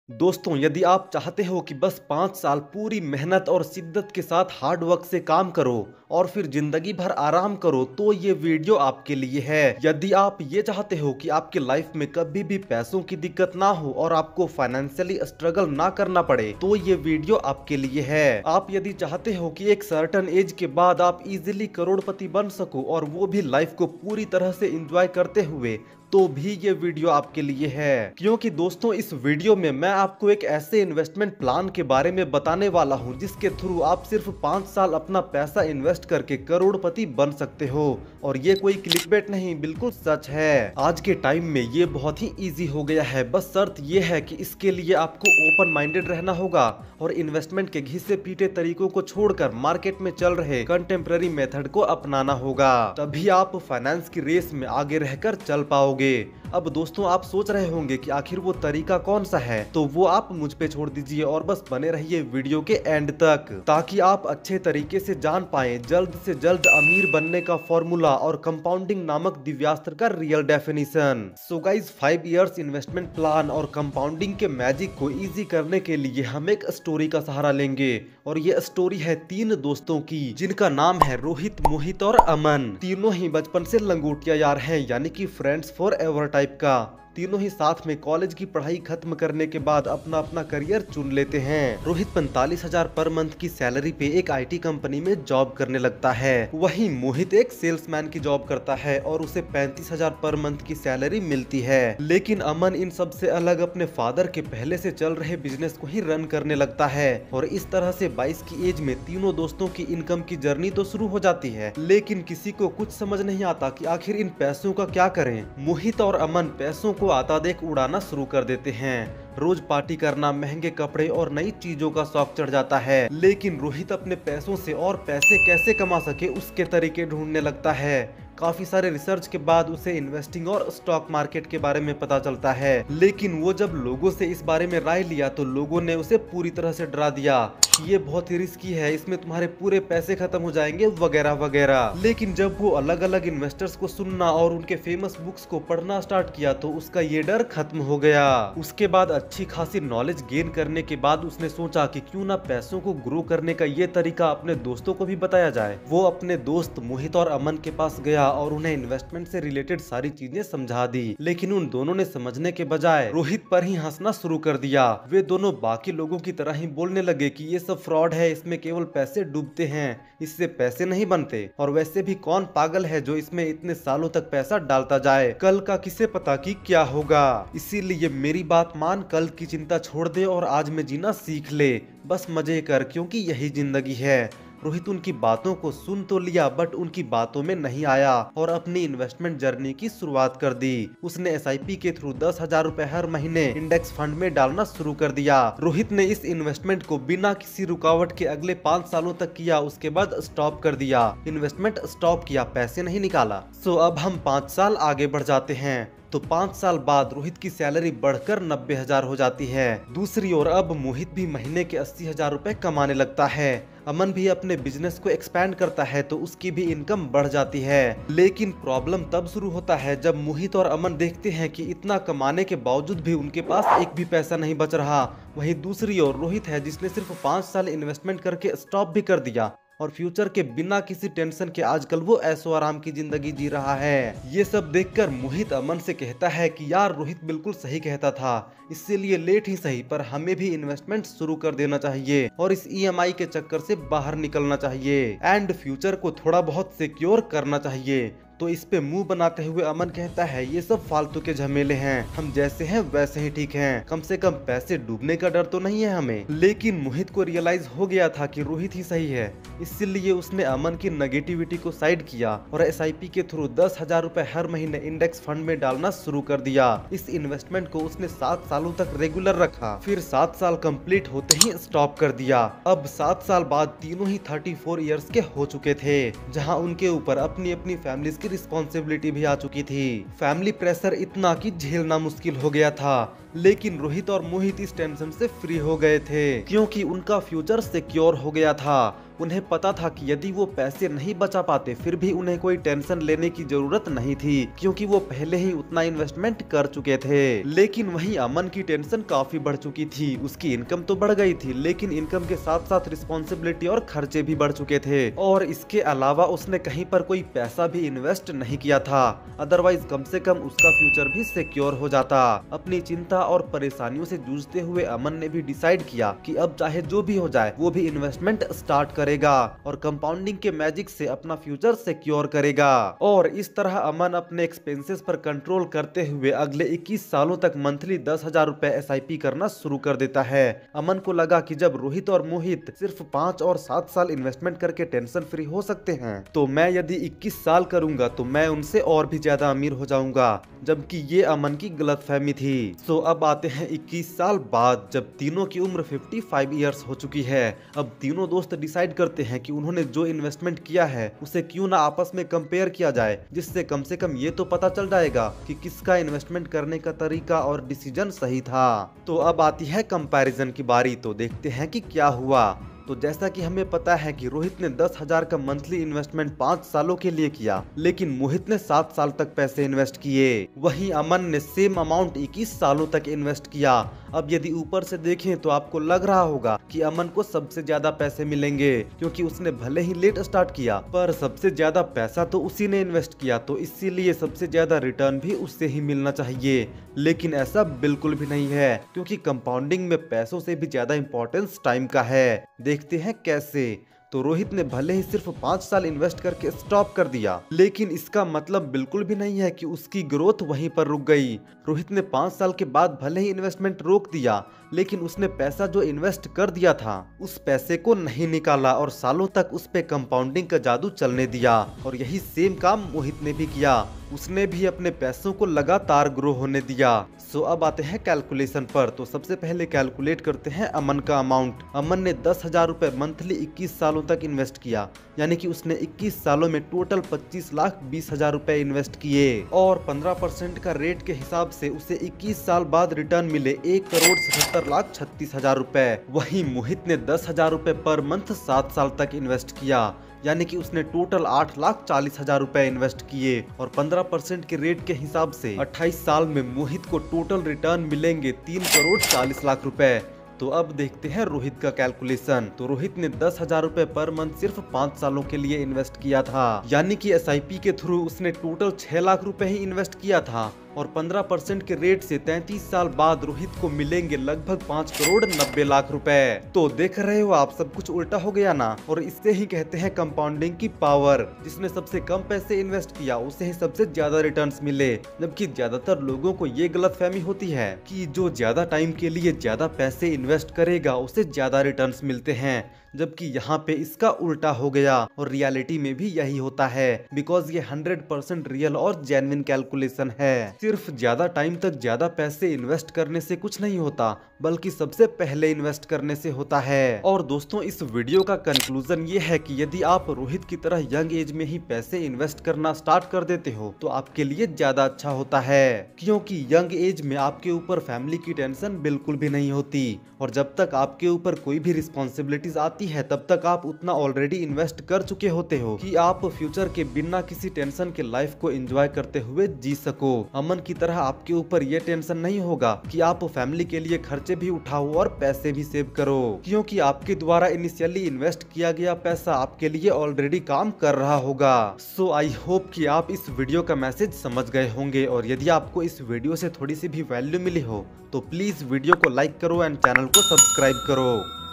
दोस्तों, यदि आप चाहते हो कि बस 5 साल पूरी मेहनत और शिद्दत के साथ हार्ड वर्क से काम करो और फिर जिंदगी भर आराम करो, तो ये वीडियो आपके लिए है। यदि आप ये चाहते हो कि आपके लाइफ में कभी भी पैसों की दिक्कत ना हो और आपको फाइनेंशियली स्ट्रगल ना करना पड़े, तो ये वीडियो आपके लिए है। आप यदि चाहते हो कि एक सर्टेन एज के बाद आप इजीली करोड़पति बन सको और वो भी लाइफ को पूरी तरह से एंजॉय करते हुए, तो भी ये वीडियो आपके लिए है। क्योंकि दोस्तों, इस वीडियो में मैं आपको एक ऐसे इन्वेस्टमेंट प्लान के बारे में बताने वाला हूं जिसके थ्रू आप सिर्फ 5 साल अपना पैसा इन्वेस्ट करके करोड़पति बन सकते हो। और ये कोई क्लिकबेट नहीं, बिल्कुल सच है। आज के टाइम में ये बहुत ही इजी हो गया है। बस शर्त ये है कि इसके लिए आपको ओपन माइंडेड रहना होगा और इन्वेस्टमेंट के घिसे पीटे तरीकों को छोड़कर मार्केट में चल रहे कंटेम्प्रेरी मेथड को अपनाना होगा। तभी आप फाइनेंस की रेस में आगे रहकर चल पाओगे। अब दोस्तों, आप सोच रहे होंगे कि आखिर वो तरीका कौन सा है, तो वो आप मुझ पे छोड़ दीजिए और बस बने रहिए वीडियो के एंड तक, ताकि आप अच्छे तरीके से जान पाएं जल्द से जल्द अमीर बनने का फॉर्मूला और कंपाउंडिंग नामक दिव्यास्त्र का real definition. So guys, 5 years investment plan और कंपाउंडिंग के मैजिक को इजी करने के लिए हम एक स्टोरी का सहारा लेंगे। और ये स्टोरी है 3 दोस्तों की, जिनका नाम है रोहित, मोहित और अमन। तीनों ही बचपन से लंगोटिया यार हैं, यानी कि फ्रेंड्स फॉर एवर टाइप का। तीनों ही साथ में कॉलेज की पढ़ाई खत्म करने के बाद अपना अपना करियर चुन लेते हैं। रोहित 45,000 पर मंथ की सैलरी पे एक आईटी कंपनी में जॉब करने लगता है। वहीं मोहित एक सेल्समैन की जॉब करता है और उसे 35,000 पर मंथ की सैलरी मिलती है। लेकिन अमन इन सब से अलग अपने फादर के पहले से चल रहे बिजनेस को ही रन करने लगता है। और इस तरह से 22 की एज में तीनों दोस्तों की इनकम की जर्नी तो शुरू हो जाती है, लेकिन किसी को कुछ समझ नहीं आता कि आखिर इन पैसों का क्या करें। मोहित और अमन पैसों को आता देख उड़ाना शुरू कर देते हैं। रोज पार्टी करना, महंगे कपड़े और नई चीजों का शौक चढ़ जाता है। लेकिन रोहित अपने पैसों से और पैसे कैसे कमा सके उसके तरीके ढूंढने लगता है। काफी सारे रिसर्च के बाद उसे इन्वेस्टिंग और स्टॉक मार्केट के बारे में पता चलता है। लेकिन वो जब लोगों से इस बारे में राय लिया तो लोगों ने उसे पूरी तरह से डरा दिया कि ये बहुत ही रिस्की है, इसमें तुम्हारे पूरे पैसे खत्म हो जाएंगे वगैरह वगैरह। लेकिन जब वो अलग अलग इन्वेस्टर्स को सुनना और उनके फेमस बुक्स को पढ़ना स्टार्ट किया तो उसका ये डर खत्म हो गया। उसके बाद अच्छी खासी नॉलेज गेन करने के बाद उसने सोचा कि क्यों ना पैसों को ग्रो करने का ये तरीका अपने दोस्तों को भी बताया जाए। वो अपने दोस्त मोहित और अमन के पास गया और उन्हें इन्वेस्टमेंट से रिलेटेड सारी चीजें समझा दी। लेकिन उन दोनों ने समझने के बजाय रोहित पर ही हंसना शुरू कर दिया। वे दोनों बाकी लोगों की तरह ही बोलने लगे कि ये सब फ्रॉड है, इसमें केवल पैसे डूबते हैं, इससे पैसे नहीं बनते। और वैसे भी कौन पागल है जो इसमें इतने सालों तक पैसा डालता जाए, कल का किसे पता कि क्या होगा। इसीलिए मेरी बात मान, कल की चिंता छोड़ दे और आज में जीना सीख ले। बस मजे कर, क्योंकि यही जिंदगी है। रोहित उनकी बातों को सुन तो लिया, बट उनकी बातों में नहीं आया और अपनी इन्वेस्टमेंट जर्नी की शुरुआत कर दी। उसने एसआईपी के थ्रू 10,000 रुपए हर महीने इंडेक्स फंड में डालना शुरू कर दिया। रोहित ने इस इन्वेस्टमेंट को बिना किसी रुकावट के अगले 5 सालों तक किया। उसके बाद स्टॉप कर दिया, इन्वेस्टमेंट स्टॉप किया, पैसे नहीं निकाला। सो अब हम 5 साल आगे बढ़ जाते हैं। तो 5 साल बाद रोहित की सैलरी बढ़कर 90,000 हो जाती है। दूसरी ओर अब मोहित भी महीने के 80,000 रुपए कमाने लगता है। अमन भी अपने बिजनेस को एक्सपैंड करता है तो उसकी भी इनकम बढ़ जाती है। लेकिन प्रॉब्लम तब शुरू होता है जब मोहित और अमन देखते हैं कि इतना कमाने के बावजूद भी उनके पास एक भी पैसा नहीं बच रहा। वहीं दूसरी ओर रोहित है जिसने सिर्फ 5 साल इन्वेस्टमेंट करके स्टॉप भी कर दिया और फ्यूचर के बिना किसी टेंशन के आजकल वो ऐशो आराम की जिंदगी जी रहा है। ये सब देखकर मोहित अमन से कहता है कि यार, रोहित बिल्कुल सही कहता था, इसीलिए लेट ही सही पर हमें भी इन्वेस्टमेंट शुरू कर देना चाहिए और इस ईएमआई के चक्कर से बाहर निकलना चाहिए एंड फ्यूचर को थोड़ा बहुत सिक्योर करना चाहिए। तो इस पे मुंह बनाते हुए अमन कहता है, ये सब फालतू के झमेले हैं, हम जैसे हैं वैसे ही ठीक हैं, कम से कम पैसे डूबने का डर तो नहीं है हमें। लेकिन मोहित को रियलाइज हो गया था कि रोहित ही सही है, इसलिए उसने अमन की नेगेटिविटी को साइड किया और एसआईपी के थ्रू 10,000 रुपए हर महीने इंडेक्स फंड में डालना शुरू कर दिया। इस इन्वेस्टमेंट को उसने 7 सालों तक रेगुलर रखा, फिर 7 साल कंप्लीट होते ही स्टॉप कर दिया। अब 7 साल बाद तीनों ही 34 इयर्स के हो चुके थे, जहाँ उनके ऊपर अपनी अपनी फैमिलीज की रिस्पॉन्सिबिलिटी भी आ चुकी थी। फैमिली प्रेशर इतना कि झेलना मुश्किल हो गया था। लेकिन रोहित और मोहित इस टेंशन से फ्री हो गए थे क्योंकि उनका फ्यूचर सिक्योर हो गया था। उन्हें पता था कि यदि वो पैसे नहीं बचा पाते फिर भी उन्हें कोई टेंशन लेने की जरूरत नहीं थी क्योंकि वो पहले ही उतना इन्वेस्टमेंट कर चुके थे। लेकिन वहीं अमन की टेंशन काफी बढ़ चुकी थी। उसकी इनकम तो बढ़ गई थी लेकिन इनकम के साथ साथ रिस्पॉन्सिबिलिटी और खर्चे भी बढ़ चुके थे और इसके अलावा उसने कहीं पर कोई पैसा भी इन्वेस्ट नहीं किया था। अदरवाइज कम से कम उसका फ्यूचर भी सिक्योर हो जाता। अपनी चिंता और परेशानियों से जूझते हुए अमन ने भी डिसाइड किया कि अब चाहे जो भी हो जाए वो भी इन्वेस्टमेंट स्टार्ट करेगा और कंपाउंडिंग के मैजिक से अपना फ्यूचर सिक्योर करेगा। और इस तरह अमन अपने एक्सपेंसेस पर कंट्रोल करते हुए अगले 21 सालों तक मंथली 10,000 रुपए SIP करना शुरू कर देता है। अमन को लगा कि जब रोहित और मोहित सिर्फ 5 और 7 साल इन्वेस्टमेंट करके टेंशन फ्री हो सकते हैं तो मैं यदि 21 साल करूंगा तो मैं उनसे और भी ज्यादा अमीर हो जाऊंगा, जबकि ये अमन की गलतफहमी थी। तो अब आते हैं 21 साल बाद, जब तीनों की उम्र 55 इयर्स हो चुकी है। अब तीनों दोस्त डिसाइड करते हैं कि उन्होंने जो इन्वेस्टमेंट किया है उसे क्यों ना आपस में कंपेयर किया जाए, जिससे कम से कम ये तो पता चल जाएगा कि किसका इन्वेस्टमेंट करने का तरीका और डिसीजन सही था। तो अब आती है कंपैरिजन की बारी। तो देखते हैं कि क्या हुआ। तो जैसा कि हमें पता है कि रोहित ने 10,000 का मंथली इन्वेस्टमेंट 5 सालों के लिए किया, लेकिन मोहित ने 7 साल तक पैसे इन्वेस्ट किए। वहीं अमन ने सेम अमाउंट 21 सालों तक इन्वेस्ट किया। अब यदि ऊपर से देखें तो आपको लग रहा होगा कि अमन को सबसे ज्यादा पैसे मिलेंगे क्योंकि उसने भले ही लेट स्टार्ट किया पर सबसे ज्यादा पैसा तो उसी ने इन्वेस्ट किया, तो इसीलिए सबसे ज्यादा रिटर्न भी उससे ही मिलना चाहिए। लेकिन ऐसा बिल्कुल भी नहीं है क्योंकि कंपाउंडिंग में पैसों से भी ज्यादा इंपॉर्टेंस टाइम का है। देखते हैं कैसे। तो रोहित ने भले ही सिर्फ 5 साल इन्वेस्ट करके स्टॉप कर दिया, लेकिन इसका मतलब बिल्कुल भी नहीं है कि उसकी ग्रोथ वहीं पर रुक गई। रोहित ने 5 साल के बाद भले ही इन्वेस्टमेंट रोक दिया, लेकिन उसने पैसा जो इन्वेस्ट कर दिया था उस पैसे को नहीं निकाला और सालों तक उस पे कंपाउंडिंग का जादू चलने दिया। और यही सेम काम मोहित ने भी किया। उसने भी अपने पैसों को लगातार ग्रो होने दिया। सो अब आते हैं कैलकुलेशन पर। तो सबसे पहले कैलकुलेट करते हैं अमन का अमाउंट। अमन ने 10,000 रुपए मंथली 21 सालों तक इन्वेस्ट किया, यानी कि उसने 21 सालों में टोटल 25,20,000 रुपए इन्वेस्ट किए और 15% का रेट के हिसाब से उसे 21 साल बाद रिटर्न मिले 1,77,36,000 रुपए। वहीं मोहित ने 10,000 रुपए पर मंथ 7 साल तक इन्वेस्ट किया, यानी कि उसने टोटल 8,40,000 रुपए इन्वेस्ट किए और 15% के रेट के हिसाब से 28 साल में मोहित को टोटल रिटर्न मिलेंगे 3,40,00,000 रुपए। तो अब देखते हैं रोहित का कैलकुलेशन। तो रोहित ने 10,000 रुपए पर मंथ सिर्फ 5 सालों के लिए इन्वेस्ट किया था, यानी कि SIP के थ्रू उसने टोटल 6 लाख रुपए ही इन्वेस्ट किया था और 15% के रेट से 33 साल बाद रोहित को मिलेंगे लगभग 5,90,00,000 रुपए। तो देख रहे हो आप, सब कुछ उल्टा हो गया ना। और इससे ही कहते हैं कंपाउंडिंग की पावर। जिसने सबसे कम पैसे इन्वेस्ट किया उसे ही सबसे ज्यादा रिटर्न्स मिले, जबकि ज्यादातर लोगों को ये गलतफहमी होती है कि जो ज्यादा टाइम के लिए ज्यादा पैसे इन्वेस्ट करेगा उसे ज्यादा रिटर्न्स मिलते हैं, जबकि यहाँ पे इसका उल्टा हो गया। और रियलिटी में भी यही होता है, बिकॉज ये 100% रियल और जेन्युइन कैलकुलेशन है। सिर्फ ज्यादा टाइम तक ज्यादा पैसे इन्वेस्ट करने से कुछ नहीं होता, बल्कि सबसे पहले इन्वेस्ट करने से होता है। और दोस्तों, इस वीडियो का कंक्लूजन ये है कि यदि आप रोहित की तरह यंग एज में ही पैसे इन्वेस्ट करना स्टार्ट कर देते हो तो आपके लिए ज्यादा अच्छा होता है, क्योंकि यंग एज में आपके ऊपर फैमिली की टेंशन बिल्कुल भी नहीं होती और जब तक आपके ऊपर कोई भी रिस्पॉन्सिबिलिटीज आती है तब तक आप उतना ऑलरेडी इन्वेस्ट कर चुके होते हो कि आप फ्यूचर के बिना किसी टेंशन के लाइफ को एंजॉय करते हुए जी सको। अमन की तरह आपके ऊपर ये टेंशन नहीं होगा कि आप फैमिली के लिए खर्चे भी उठाओ और पैसे भी सेव करो, क्योंकि आपके द्वारा इनिशियली इन्वेस्ट किया गया पैसा आपके लिए ऑलरेडी काम कर रहा होगा। सो आई होप कि आप इस वीडियो का मैसेज समझ गए होंगे और यदि आपको इस वीडियो से थोड़ी सी भी वैल्यू मिली हो तो प्लीज वीडियो को लाइक करो एंड चैनल को सब्सक्राइब करो।